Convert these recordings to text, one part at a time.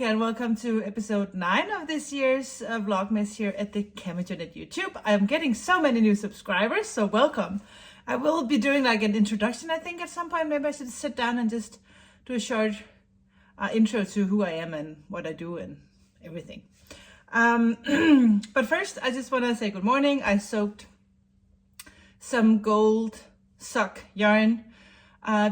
back and welcome to episode 9 of this year's Vlogmas here at the CamijoKnit's YouTube. I'm getting so many new subscribers, so welcome. I will be doing like an introduction, I think, at some point. Maybe I should sit down and just do a short intro to who I am and what I do and everything. But first, I just want to say good morning. I soaked some gold sock yarn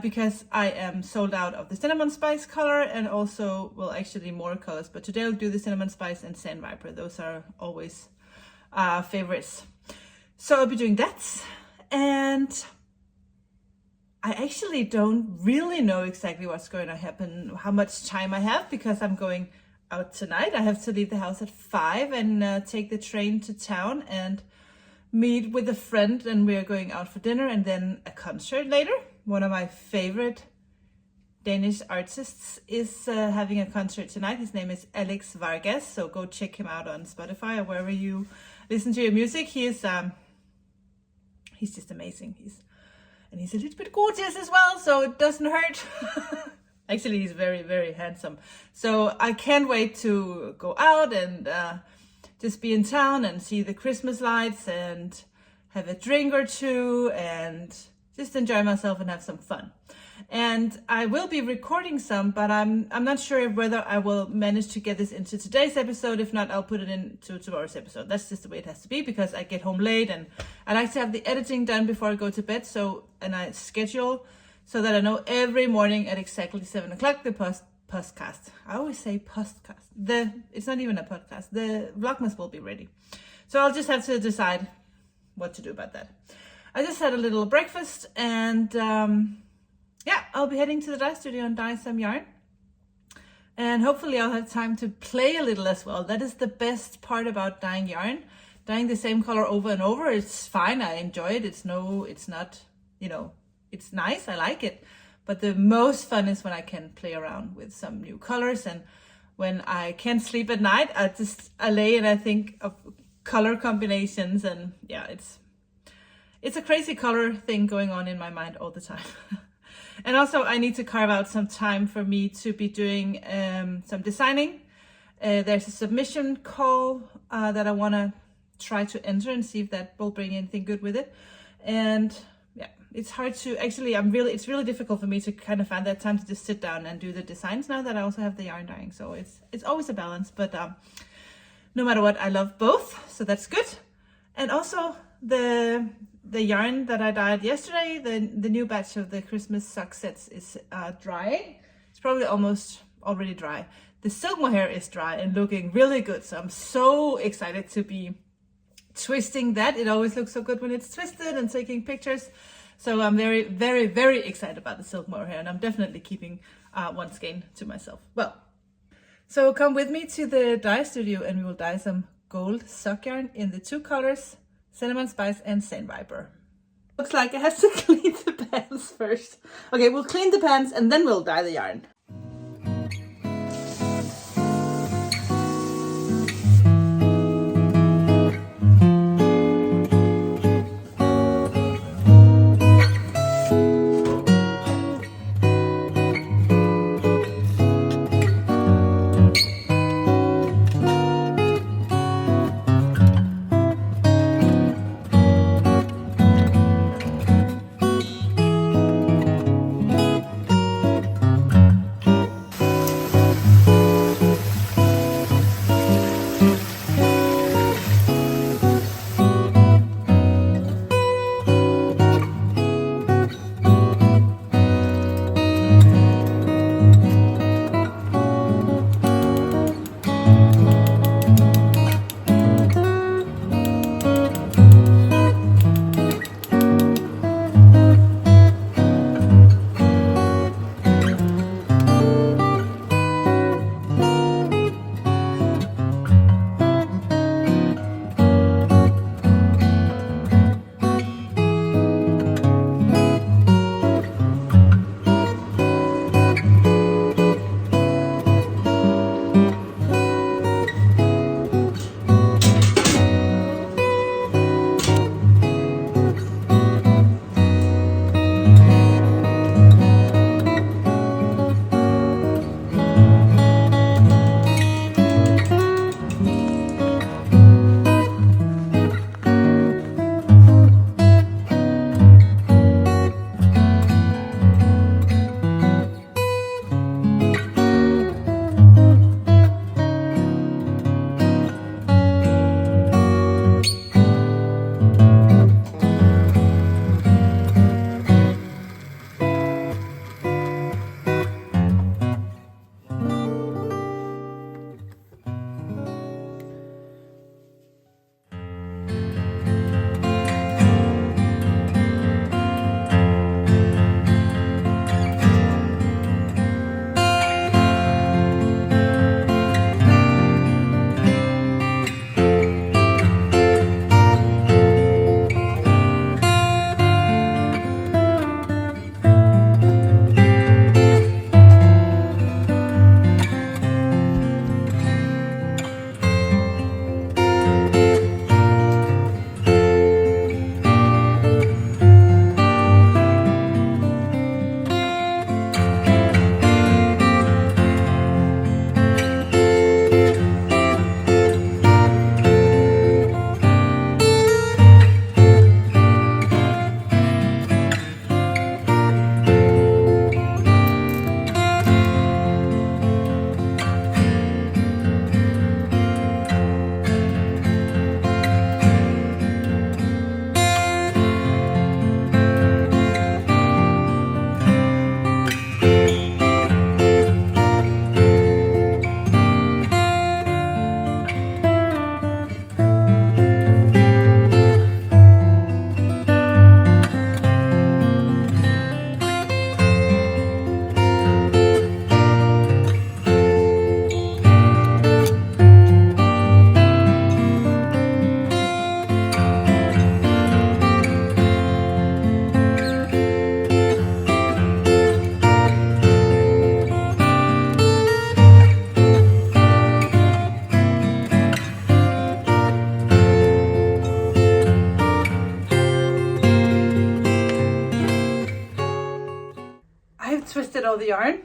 because I am sold out of the cinnamon spice color and also, well, actually more colors, but today I'll do the cinnamon spice and sand viper. Those are always favorites. So I'll be doing that, and I actually don't really know exactly what's going to happen, how much time I have, because I'm going out tonight. I have to leave the house at 5 and take the train to town and meet with a friend, and we are going out for dinner and then a concert later. One of my favorite Danish artists is having a concert tonight. His name is Alex Vargas, so go check him out on Spotify or wherever you listen to your music. He's just amazing. He's a little bit gorgeous as well, so it doesn't hurt. Actually, he's very, very handsome. So I can't wait to go out and just be in town and see the Christmas lights and have a drink or two and just enjoy myself and have some fun. And I will be recording some, but I'm not sure whether I will manage to get this into today's episode. If not, I'll put it into tomorrow's episode. That's just the way it has to be, because I get home late and I like to have the editing done before I go to bed. And I schedule so that I know every morning at exactly 7 o'clock the podcast. I always say podcast. It's not even a podcast. The Vlogmas will be ready. So I'll just have to decide what to do about that. I just had a little breakfast and yeah, I'll be heading to the dye studio and dye some yarn. And hopefully I'll have time to play a little as well. That is the best part about dyeing yarn. Dyeing the same color over and over, it's fine. I enjoy it. It's not, it's nice. I like it. But the most fun is when I can play around with some new colors. And when I can't sleep at night, I lay and I think of color combinations, and yeah, it's a crazy color thing going on in my mind all the time. And also I need to carve out some time for me to be doing some designing. There's a submission call that I want to try to enter and see if that will bring anything good with it. And yeah, it's hard to actually, it's really difficult for me to kind of find that time to just sit down and do the designs now that I also have the yarn dyeing. So it's always a balance, but no matter what, I love both, so that's good. And also the yarn that I dyed yesterday, the new batch of the Christmas sock sets is drying. It's probably almost already dry. The silk mohair is dry and looking really good, so I'm so excited to be twisting that. It always looks so good when it's twisted and taking pictures. So I'm very, very, very excited about the silk mohair, and I'm definitely keeping one skein to myself. Well, so come with me to the dye studio and we will dye some gold sock yarn in the 2 colors, cinnamon spice and sand viper. Looks like I have to clean the pans first. Okay, we'll clean the pans and then we'll dye the yarn. all the yarn.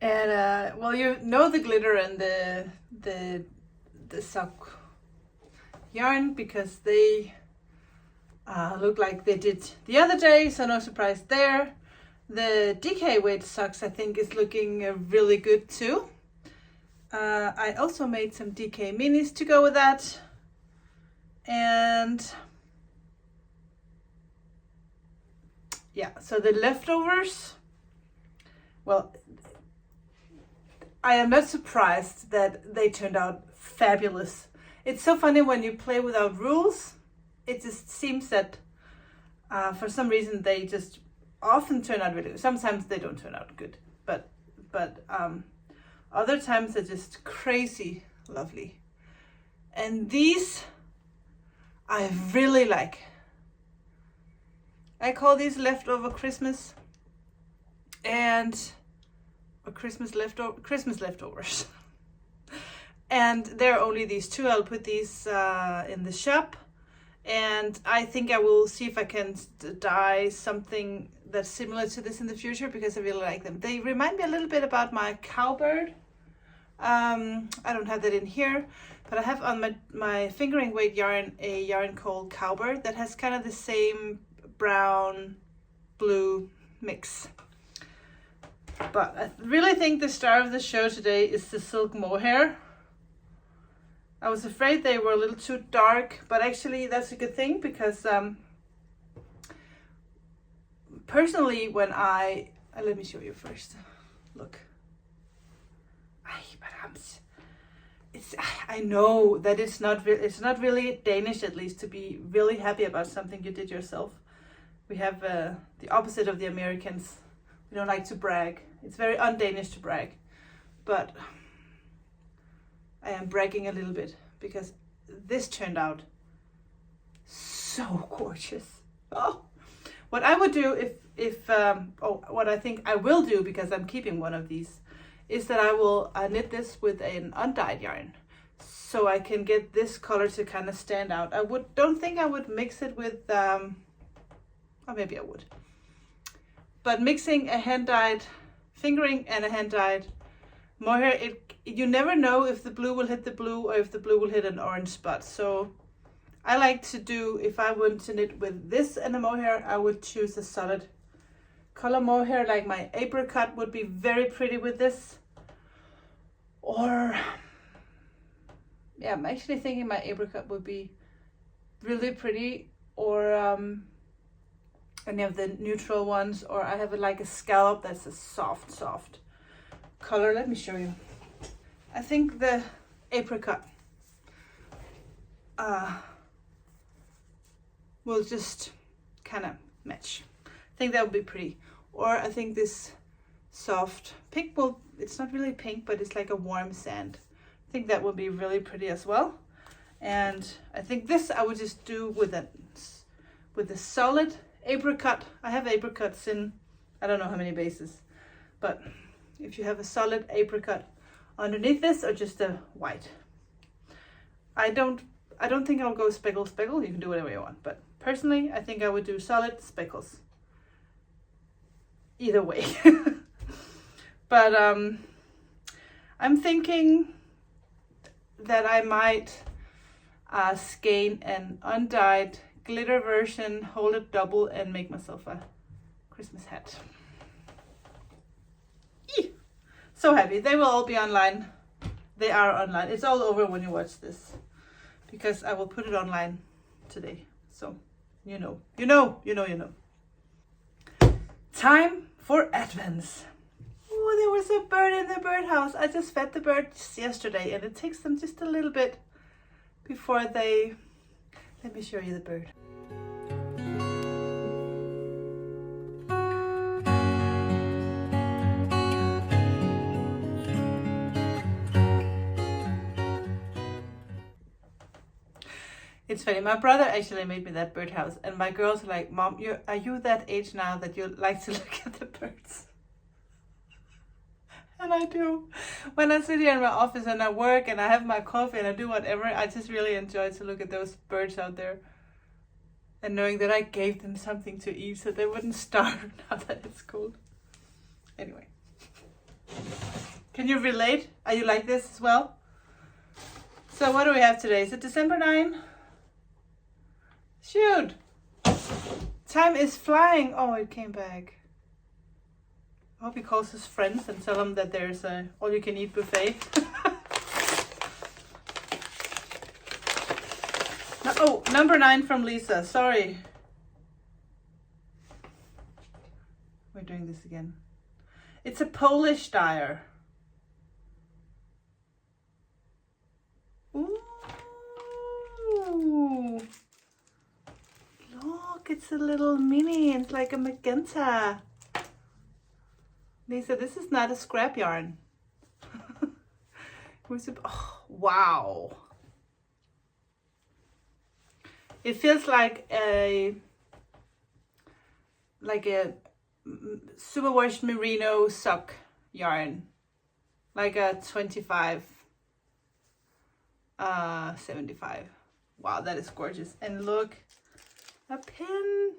And well, you know the glitter and the sock yarn because they look like they did the other day, so no surprise there. The DK weight socks I think is looking really good too. I also made some DK minis to go with that. And yeah, so the leftovers, well, I am not surprised that they turned out fabulous. It's so funny when you play without rules. It just seems that for some reason they just often turn out really good. Sometimes they don't turn out good, but other times they're just crazy lovely. And these I really like. I call these leftover Christmas or Christmas leftovers. And there are only these two. I'll put these in the shop. And I think I will see if I can dye something that's similar to this in the future because I really like them. They remind me a little bit about my cowbird. I don't have that in here, but I have on my fingering weight yarn a yarn called Cowbird that has kind of the same brown blue mix. But I really think the star of the show today is the silk mohair. I was afraid they were a little too dark, but actually that's a good thing because personally when let me show you first. Look. I know that it's not really Danish, at least, to be really happy about something you did yourself. We have the opposite of the Americans. We don't like to brag. It's very un-Danish to brag, but I am bragging a little bit because this turned out so gorgeous. Oh, what I would do what I think I will do, because I'm keeping one of these, is that I will knit this with an undyed yarn, so I can get this color to kind of stand out. Don't think I would mix it with, or maybe I would. But mixing a hand-dyed fingering and a hand-dyed mohair, you never know if the blue will hit the blue or if the blue will hit an orange spot. So I like to do, if I want to knit with this and a mohair, I would choose a solid color mohair, like my apricot would be very pretty with this. Or, yeah, I'm actually thinking my apricot would be really pretty, or any of the neutral ones, or I have like a scallop that's a soft color. Let me show you. I think the apricot will just kind of match. I think that would be pretty. Or I think this soft pink it's not really pink, but it's like a warm sand. I think that would be really pretty as well. And I think this I would just do with a solid apricot. I have apricots in, I don't know how many bases, but if you have a solid apricot underneath this, or just a white. I don't think I'll go speckle. You can do whatever you want, but personally I think I would do solid speckles. Either way. But I'm thinking that I might skein an undyed glitter version, hold it double, and make myself a Christmas hat. Eee! So happy. They will all be online. They are online. It's all over when you watch this, because I will put it online today. So you know. Time for Advents. Oh, there was a bird in the birdhouse. I just fed the birds yesterday, and it takes them just a little bit before they... Let me show you the bird. It's funny, my brother actually made me that birdhouse, and my girls are like, Mom, are you that age now that you like to look at the birds? And I do. When I sit here in my office and I work and I have my coffee and I do whatever, I just really enjoy to look at those birds out there. And knowing that I gave them something to eat so they wouldn't starve now that it's cold. Anyway. Can you relate? Are you like this as well? So what do we have today? Is it December 9? Shoot! Time is flying. Oh, it came back. I hope he calls his friends and tell them that there's a all-you-can-eat buffet. Oh, number 9 from Lisa. Sorry. We're doing this again. It's a Polish dyer. Ooh. Look, it's a little mini. It's like a magenta. Lisa, this is not a scrap yarn. Oh, wow. It feels like a superwash merino sock yarn, like a 25 75. Wow, that is gorgeous. And look, a pin.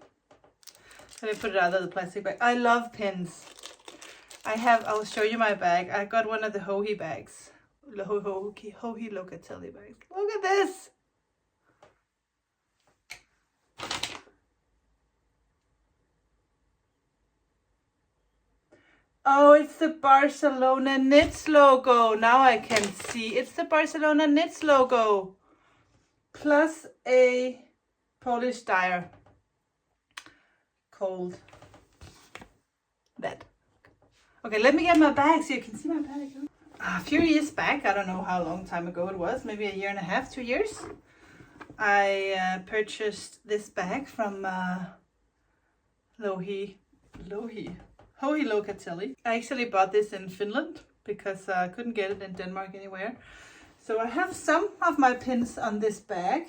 Let me put it out of the plastic bag. I love pins. I'll show you my bag. I got one of the Hohi bags, the Hohi Locatelli bags. Look at this. Oh, it's the Barcelona Knits logo. Now I can see. It's the Barcelona Knits logo. Plus a Polish dyer called that. Okay, let me get my bag so you can see my bag. A few years back, I don't know how long time ago it was, maybe a year and a half, 2 years, I purchased this bag from Hohi Locatelli. I actually bought this in Finland because I couldn't get it in Denmark anywhere. So I have some of my pins on this bag.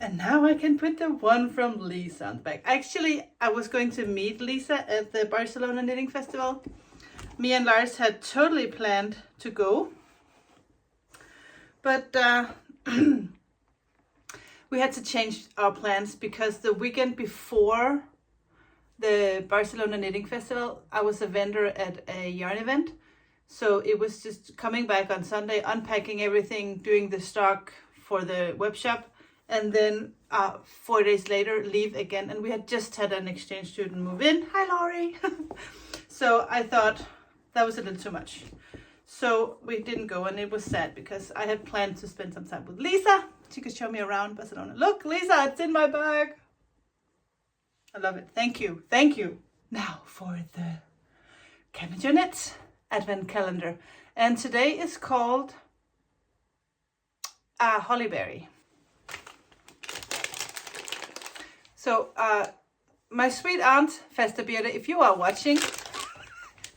And now I can put the one from Lisa on the back. Actually, I was going to meet Lisa at the Barcelona Knitting Festival. Me and Lars had totally planned to go. But we had to change our plans because the weekend before the Barcelona Knitting Festival, I was a vendor at a yarn event. So it was just coming back on Sunday, unpacking everything, doing the stock for the web shop, and then 4 days later, leave again. And we had just had an exchange student move in. Hi, Laurie. So I thought that was a little too much. So we didn't go, and it was sad because I had planned to spend some time with Lisa. She could show me around Barcelona. Look, Lisa, it's in my bag. I love it. Thank you. Thank you. Now for the CamijoKnit's Advent Calendar. And today is called Hollyberry. So my sweet aunt, Fasterbirte, if you are watching,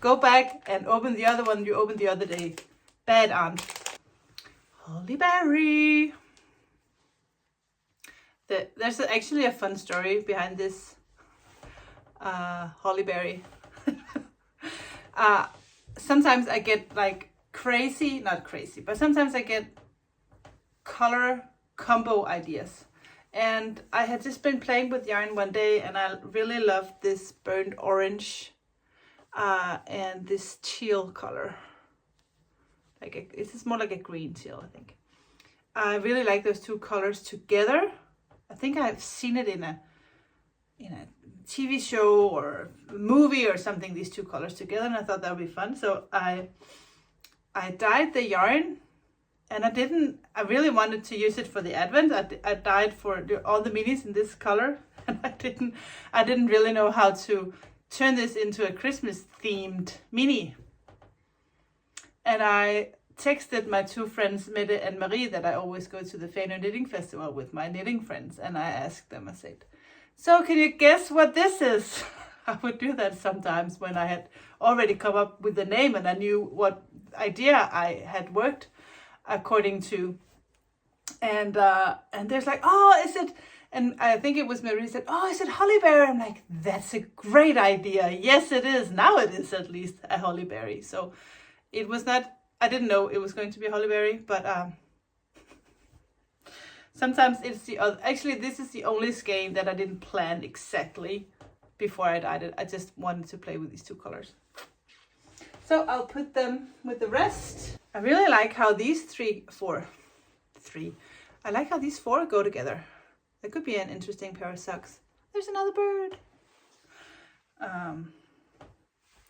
go back and open the other one you opened the other day. Bad aunt. Hollyberry. There's actually a fun story behind this Hollyberry. Sometimes I get like crazy, not crazy, but sometimes I get color combo ideas. And I had just been playing with yarn one day, and I really loved this burnt orange and this teal color. This is more like a green teal, I think. I really like those two colors together. I think I've seen it in a TV show or movie or something, these two colors together, and I thought that would be fun. So I dyed the yarn, and I really wanted to use it for the Advent. I dyed for all the minis in this color, and I didn't really know how to turn this into a Christmas themed mini. And I texted my two friends, Mette and Marie, that I always go to the finaly Knitting Festival with my knitting friends, and I asked them, I said, so can you guess what this is? I would do that sometimes when I had already come up with the name and I knew what idea I had worked according to. And there's like, oh, is it? And I think it was Marie said, oh, is it Hollyberry? I'm like, that's a great idea. Yes, it is. Now it is at least a Hollyberry. So it was not, I didn't know it was going to be Hollyberry, but sometimes it's the other. Actually, this is the only skein that I didn't plan exactly before I dyed it. I just wanted to play with these 2 colors. So I'll put them with the rest. I really like how these 4 go together. That could be an interesting pair of socks. There's another bird.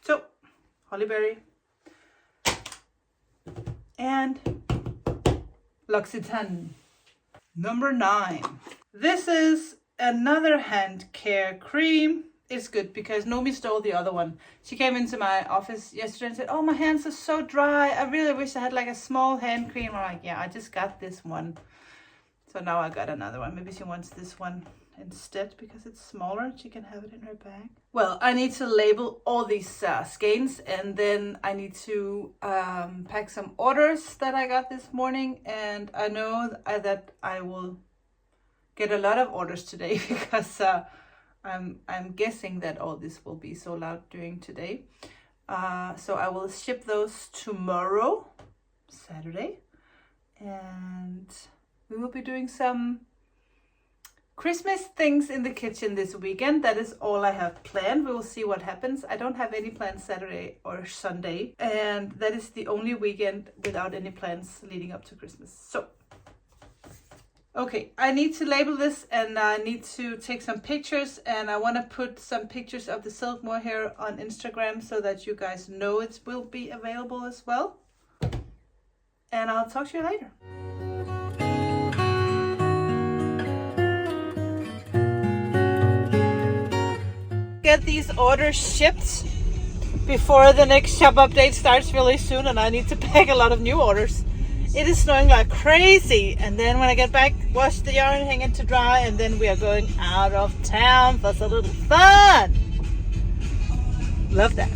So, Holly Berry and L'Occitane. Number 9. This is another hand care cream. It's good because Nomi stole the other one. She came into my office yesterday and said, oh, my hands are so dry. I really wish I had like a small hand cream. I'm like, yeah, I just got this one. So now I got another one. Maybe she wants this one instead because it's smaller. She can have it in her bag. Well, I need to label all these skeins, and then I need to pack some orders that I got this morning. And I know that I will get a lot of orders today because I'm guessing that all this will be sold out during today. So I will ship those tomorrow, Saturday, and we will be doing some Christmas things in the kitchen this weekend. That is all I have planned. We will see what happens. I don't have any plans Saturday or Sunday, and that is the only weekend without any plans leading up to Christmas. So okay, I need to label this, and I need to take some pictures, and I want to put some pictures of the silk mohair on Instagram so that you guys know it will be available as well. And I'll talk to you later. Get these orders shipped before the next shop update starts really soon, and I need to pack a lot of new orders. It is snowing like crazy, and then when I get back, wash the yarn, hang it to dry, and then we are going out of town for a little fun. Love that.